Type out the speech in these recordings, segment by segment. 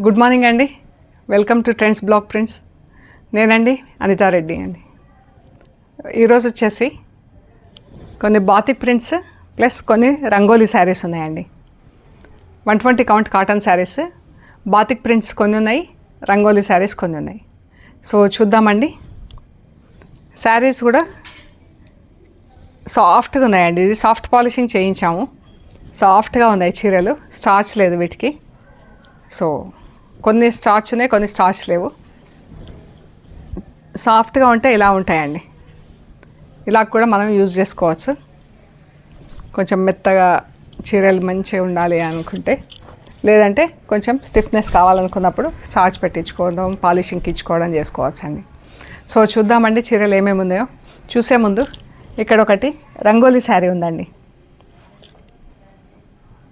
Good morning అండి. Welcome to trends block prints. నేనండి అనితారెడ్డి అండి. ఈరోజు వచ్చేసి కొన్ని బాతిక్ ప్రింట్స్ ప్లస్ కొన్ని రంగోలీ శారీస్ ఉన్నాయండి. 120 count cotton saris, batik prints కొన్ని ఉన్నాయి, రంగోలీ శారీస్ కొన్ని ఉన్నాయి. సో చూద్దామండి. శారీస్ కూడా సాఫ్ట్గా ఉన్నాయండి. ఇది సాఫ్ట్ పాలిషింగ్ చేయించాము. సాఫ్ట్గా ఉన్నాయి చీరలు, స్టార్చ్ లేదు వీటికి. సో కొన్ని స్టార్చ్ ఉన్నాయి, కొన్ని స్టార్చ్ లేవు. సాఫ్ట్గా ఉంటే ఇలా ఉంటాయండి. ఇలా కూడా మనం యూజ్ చేసుకోవచ్చు. కొంచెం మెత్తగా చీరలు మంచిగా ఉండాలి అనుకుంటే, లేదంటే కొంచెం స్టిఫ్నెస్ కావాలనుకున్నప్పుడు స్టార్చ్ పెట్టించుకోవడం, పాలిషింగ్కి ఇచ్చుకోవడం చేసుకోవచ్చు అండి. సో చూద్దామండి చీరలు ఏమేమి ఉన్నాయో. చూసే ముందు ఇక్కడ ఒకటి రంగోలీ శారీ ఉందండి.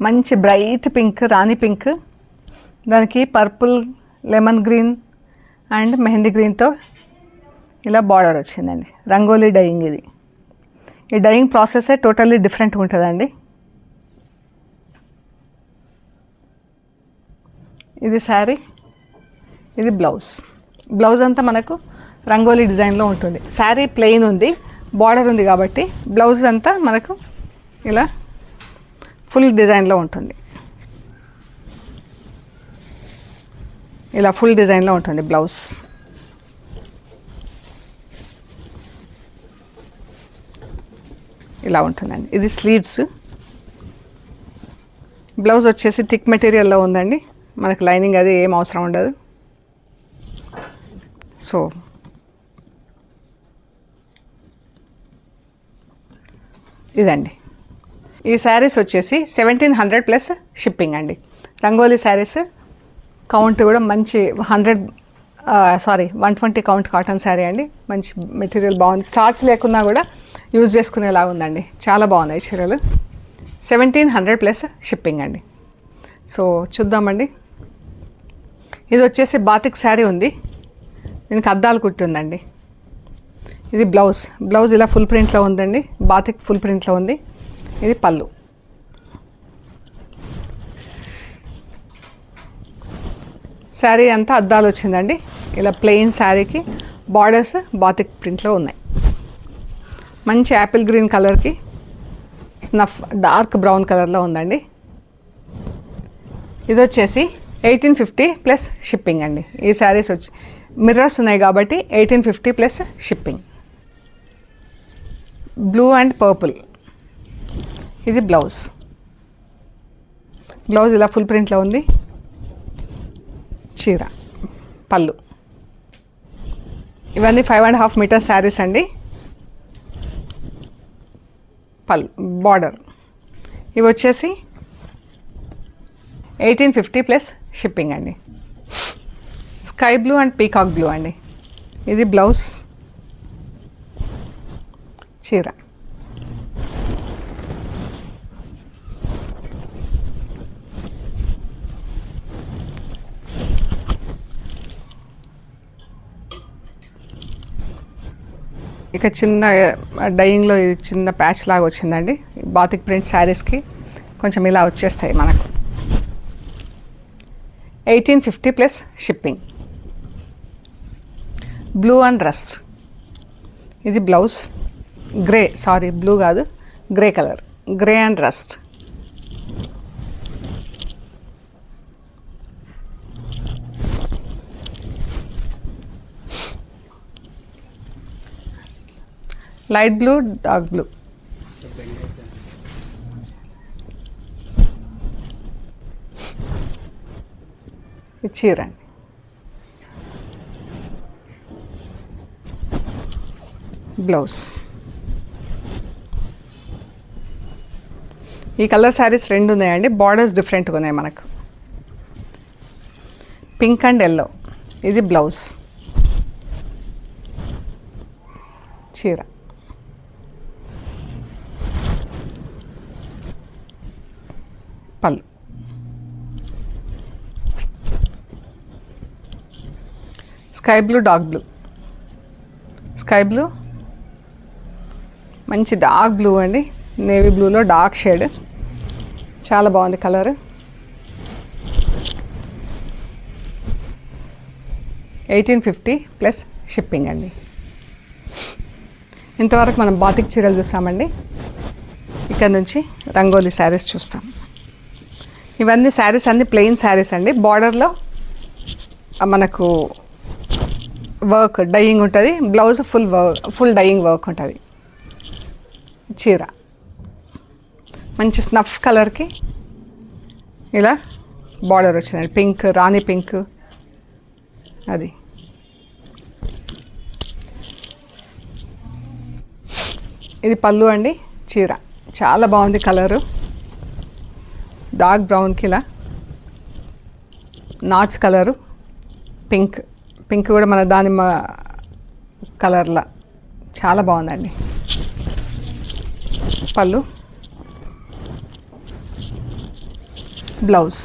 మంచి బ్రైట్ పింక్, రాణి పింక్, దానికి purple, lemon green and mehndi గ్రీన్తో ఇలా బార్డర్ వచ్చిందండి. రంగోలీ డయింగ్ ఇది. ఈ డయింగ్ ప్రాసెసే టోటల్లీ డిఫరెంట్గా ఉంటుందండి. ఇది శారీ, ఇది బ్లౌజ్. బ్లౌజ్ అంతా మనకు రంగోలీ డిజైన్లో ఉంటుంది. శారీ ప్లెయిన్ ఉంది, బార్డర్ ఉంది కాబట్టి బ్లౌజ్ అంతా మనకు ఇలా ఫుల్ డిజైన్లో ఉంటుంది. ఇలా ఫుల్ డిజైన్లో ఉంటుంది బ్లౌజ్. ఇలా ఉంటుందండి. ఇది స్లీవ్స్. బ్లౌజ్ వచ్చేసి థిక్ మెటీరియల్లో ఉందండి. మనకు లైనింగ్ అది ఏం అవసరం ఉండదు. సో ఇదండి. ఈ శారీస్ వచ్చేసి 1700 ప్లస్ షిప్పింగ్ అండి. రంగోలీ శారీస్ కౌంట్ కూడా మంచి 120 కౌంట్ కాటన్ శారీ అండి. మంచి మెటీరియల్ బాగుంది. స్టార్చ్ లేకున్నా కూడా యూజ్ చేసుకునేలా ఉందండి. చాలా బాగున్నాయి చీరలు. 1700 ప్లస్ షిప్పింగ్ అండి. సో చూద్దామండి. ఇది వచ్చేసి బాతిక్ శారీ ఉంది. దీనికి అద్దాలు కుట్టి ఉందండి. ఇది బ్లౌజ్. బ్లౌజ్ ఇలా ఫుల్ ప్రింట్లో ఉందండి. బాతిక్ ఫుల్ ప్రింట్లో ఉంది. ఇది పళ్ళు. శారీ అంతా అద్దాలు వచ్చిందండి. ఇలా ప్లెయిన్ శారీకి బార్డర్స్ బాతిక్ ప్రింట్లో ఉన్నాయి. మంచి యాపిల్ గ్రీన్ కలర్కి స్నఫ్ డార్క్ బ్రౌన్ కలర్లో ఉందండి. ఇది వచ్చేసి 1850 ప్లస్ షిప్పింగ్ అండి. ఈ శారీస్ వచ్చి మిర్రర్స్ ఉన్నాయి కాబట్టి 1850 plus shipping. Blue and purple. ఇది బ్లౌజ్. బ్లౌజ్ ఇలా ఫుల్ ప్రింట్లో ఉంది. చీర, పళ్ళు. ఇవన్నీ 5.5 మీటర్ శారీస్ అండి. పళ్ళు, బార్డర్. ఇవి వచ్చేసి 1850 ప్లస్ షిప్పింగ్ అండి. Sky blue and peacock blue అండి. ఇది బ్లౌజ్, చీర. ఇక చిన్న డయింగ్లో ఇది చిన్న ప్యాచ్ లాగా వచ్చిందండి. బాతిక్ ప్రింట్ శారీస్కి కొంచెం ఇలా వచ్చేస్తాయి మనకు. 1850 plus shipping. Blue and rust. ఇది బ్లౌజ్. గ్రే, బ్లూ కాదు, grey colour. Grey and rust. Light blue, dark blue. ఇది చీర అండి. బ్లౌజ్. ఈ కలర్ శారీస్ రెండు ఉన్నాయండి. బార్డర్స్ డిఫరెంట్గా ఉన్నాయి మనకు. Pink and yellow. ఇది బ్లౌజ్. చీర పళ్ళు. Sky blue, dark blue. Sky blue, మంచి డార్క్ బ్లూ అండి. నేవీ బ్లూలో డార్క్ షేడ్, చాలా బాగుంది కలర్. 1850 ప్లస్ షిప్పింగ్ అండి. ఇంతవరకు మనం బాతిక్ చీరలు చూసామండి. ఇక్కడ నుంచి రంగోలీ శారీస్ చూస్తాం. ఇవన్నీ శారీస్ అన్నీ ప్లెయిన్ శారీస్ అండి. బార్డర్లో మనకు వర్క్ డయింగ్ ఉంటుంది. బ్లౌజ్ ఫుల్ డయింగ్ వర్క్ ఉంటుంది. చీర మంచి స్నఫ్ కలర్కి ఇలా బార్డర్ వచ్చిందండి. పింక్, రాణి పింక్. అది ఇది పళ్ళు అండి. చీర చాలా బాగుంది కలరు. డార్క్ బ్రౌన్కి ఇలా నాచ్ కలరు. పింక్ కూడా మన దానిమ్మ కలర్లా చాలా బాగుందండి. పళ్ళు, బ్లౌజ్.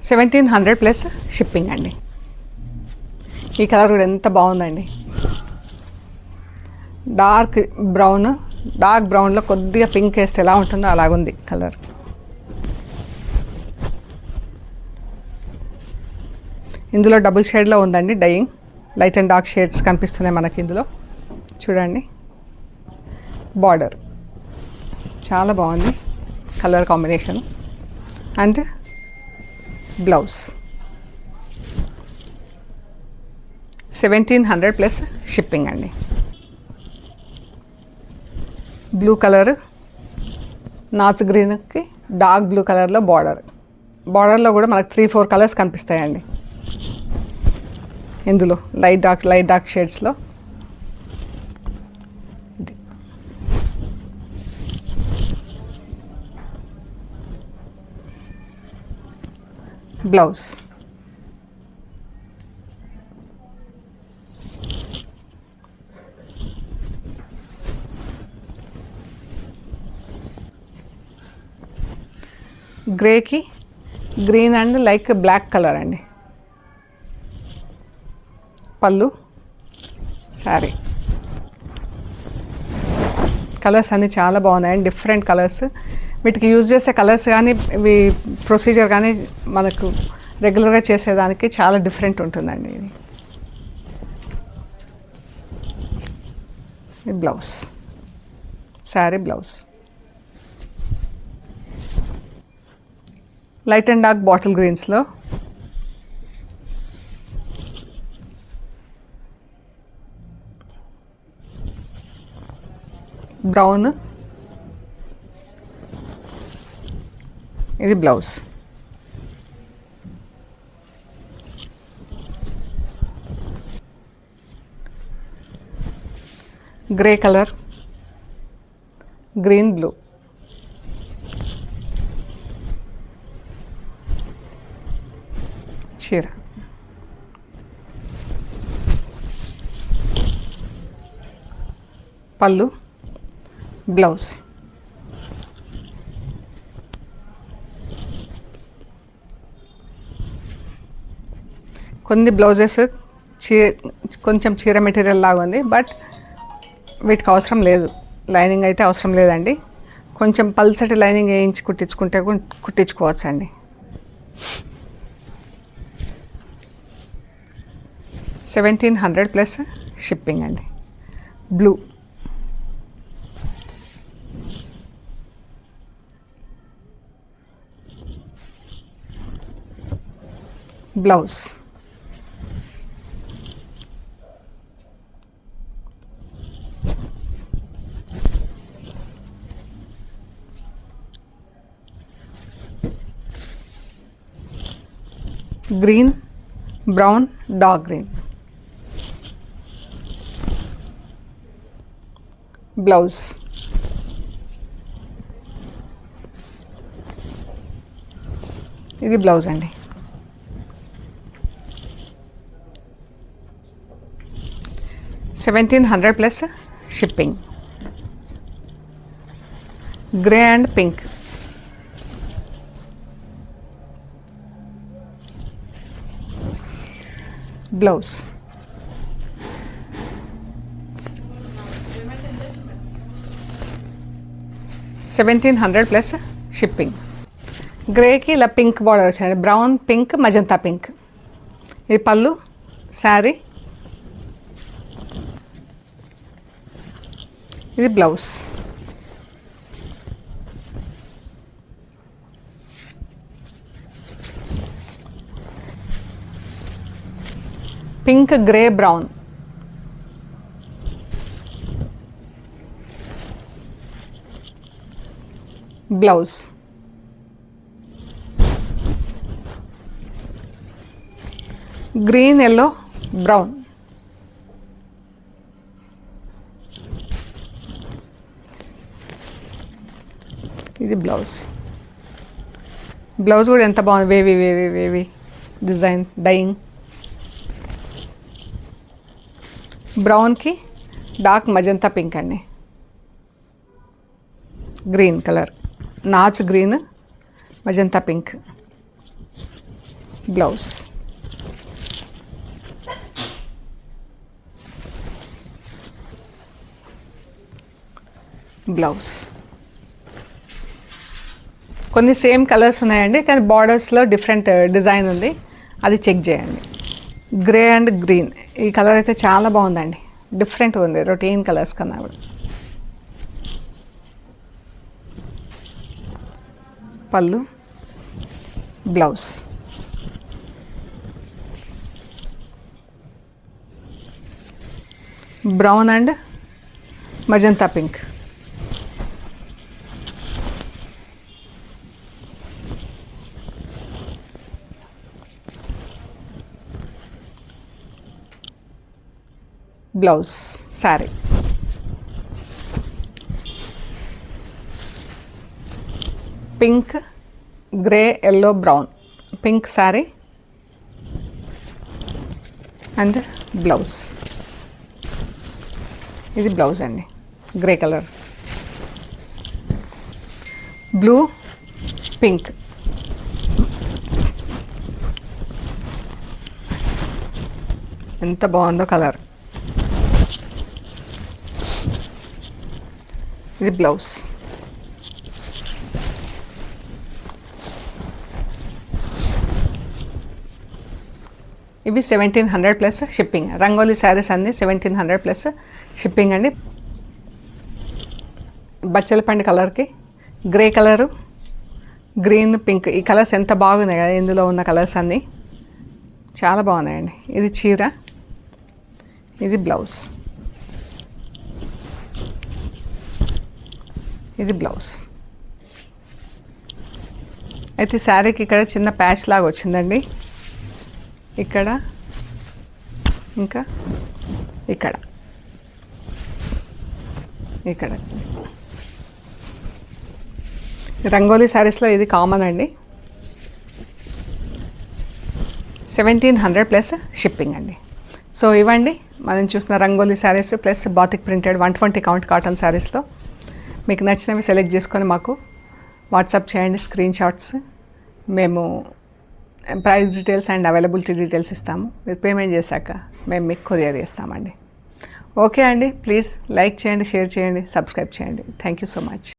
$1700 ప్లస్ షిప్పింగ్ అండి. ఈ కలర్ కూడా ఎంత బాగుందండి. డార్క్ బ్రౌన్లో కొద్దిగా పింక్ వేస్తే ఎలా ఉంటుందో అలాగుంది కలర్. ఇందులో డబుల్ షేడ్లో ఉందండి dyeing. Light and dark shades కనిపిస్తున్నాయి మనకి ఇందులో. చూడండి, బార్డర్ చాలా బాగుంది colour combination. And blouse. 1700 plus shipping అండి. బ్లూ కలర్, నాచు గ్రీన్కి డార్క్ బ్లూ కలర్లో బార్డర్లో కూడా మనకు 3-4 కలర్స్ కనిపిస్తాయండి ఇందులో. లైట్ డార్క్ షేడ్స్లో. ఇది బ్లౌజ్. గ్రేకి green and like black colour అండి. పళ్ళు, శారీ. కలర్స్ అన్నీ చాలా బాగున్నాయండి, డిఫరెంట్ కలర్స్. వీటికి యూజ్ చేసే కలర్స్ కానీ ఇవి ప్రొసీజర్ కానీ మనకు రెగ్యులర్గా చేసేదానికి చాలా డిఫరెంట్ ఉంటుందండి. ఇది blouse, sari blouse. Light and dark bottle గ్రీన్స్లో బ్రౌన్. ఇది blouse. Grey colour, green blue. చీర పళ్ళు, బ్లౌజ్. కొన్ని బ్లౌజెస్ కొంచెం చీర మెటీరియల్ లాగా ఉంది, బట్ వీటికి అవసరం లేదు. లైనింగ్ అయితే అవసరం లేదండి. కొంచెం పల్సటి లైనింగ్ వేయించి కుట్టించుకుంటే కుట్టించుకోవచ్చు అండి. $1700 ప్లస్ షిప్పింగ్ అండి. Blue, blouse. Green, brown, dark green. Blouse. ఇది బ్లౌజ్ అండి. $1,700 plus shipping. Grey and pink. Blouse. $1,700 plus shipping. గ్రేకి ఇలా పింక్ బార్డర్ వచ్చింది, బ్రౌన్ పింక్ మజంతా పింక్. ఇది పళ్ళు, శారీ. ఇది blouse. Pink, grey, brown. Blouse. Green, yellow, brown. ఇది బ్లౌజ్. బ్లౌజ్ కూడా ఎంత బాగుంది, wavy wavy wavy design, dyeing. బ్రౌన్కి డార్క్ మజంతా పింక్ అండి, గ్రీన్ కలర్, నాచ్ green, magenta pink. Blouse. Blouse. కొన్ని సేమ్ కలర్స్ ఉన్నాయండి, కానీ బార్డర్స్లో డిఫరెంట్ డిజైన్ ఉంది, అది చెక్ చేయండి. గ్రే అండ్ గ్రీన్, ఈ కలర్ అయితే చాలా బాగుందండి, డిఫరెంట్గా ఉంది రొటీన్ కలర్స్ కన్నా కూడా. పళ్ళు, blouse. Brown and magenta pink. Blouse, sari. Pink, grey, yellow, brown. Pink sari and blouse. ఇది బ్లౌజ్ అండి, గ్రే కలర్. Blue, pink. ఎంత బాగుందో కలర్. ఇది బ్లౌజ్. ఇవి 1,700 ప్లస్ షిప్పింగ్. రంగోలీ శారీస్ అన్నీ 1,700 ప్లస్ షిప్పింగ్ అండి. బచ్చల పండు కలర్కి గ్రే కలరు, గ్రీన్, పింక్, ఈ కలర్స్ ఎంత బాగున్నాయి కదా, ఇందులో ఉన్న కలర్స్ అన్నీ చాలా బాగున్నాయండి. ఇది చీర, ఇది బ్లౌజ్. ఇది బ్లౌజ్. అయితే శారీకి ఇక్కడ చిన్న ప్యాచ్ లాగా వచ్చిందండి, ఇక్కడ ఇంకా ఇక్కడ ఇక్కడ. రంగోలీ శారీస్లో ఇది కామన్ అండి. 1,700 ప్లస్ షిప్పింగ్ అండి. సో ఇవ్వండి మనం చూసిన rangoli saris plus batik printed 120 count cotton శారీస్లో మీకు నచ్చినవి సెలెక్ట్ చేసుకొని మాకు వాట్సాప్ చేయండి స్క్రీన్ షాట్స్. మేము price details and availability details ఇస్తాము. మీరు పేమెంట్ చేశాక మేము మీకు కొరియర్ చేస్తామండి. ఓకే అండి, ప్లీజ్ లైక్ చేయండి, షేర్ చేయండి, సబ్స్క్రైబ్ చేయండి. Thank you so much.